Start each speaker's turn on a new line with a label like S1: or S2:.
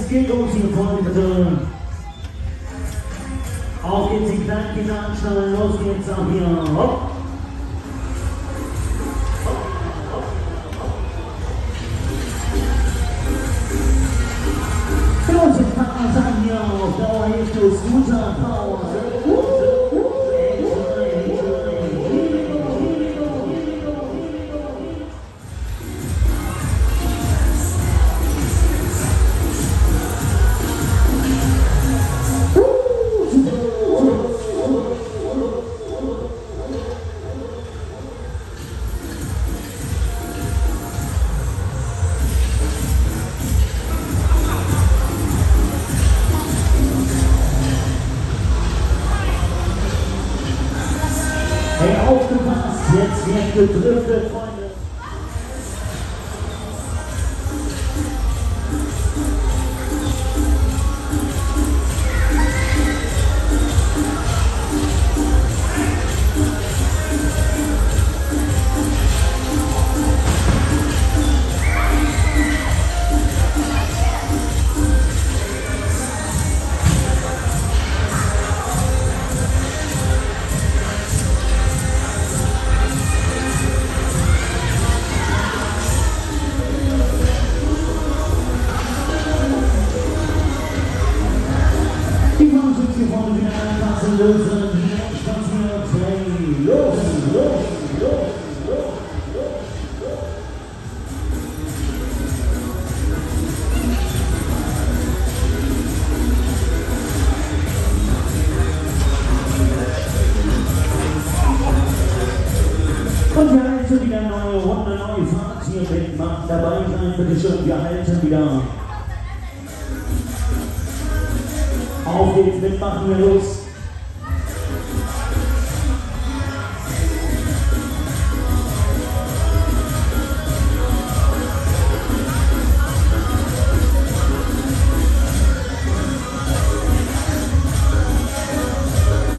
S1: geht los, liebe Freunde, bitte. Auf geht's, die kleinen Kinder anschnallen, los geht's auch hier. Hopp. Los, jetzt packen wir es an hier auf Dauer hilft uns guter Power. Hey, aufgepasst, jetzt wird gedrückt, Freunde. Die Freunde wieder anpassen, lösen, die spaziert, hey, los, los, los, los, los. Und wir halten wieder neue Runde, neue Fahrt hier mitmacht, dabei sein, bitte schön, wir halten wieder. Auf geht's, mitmachen wir los.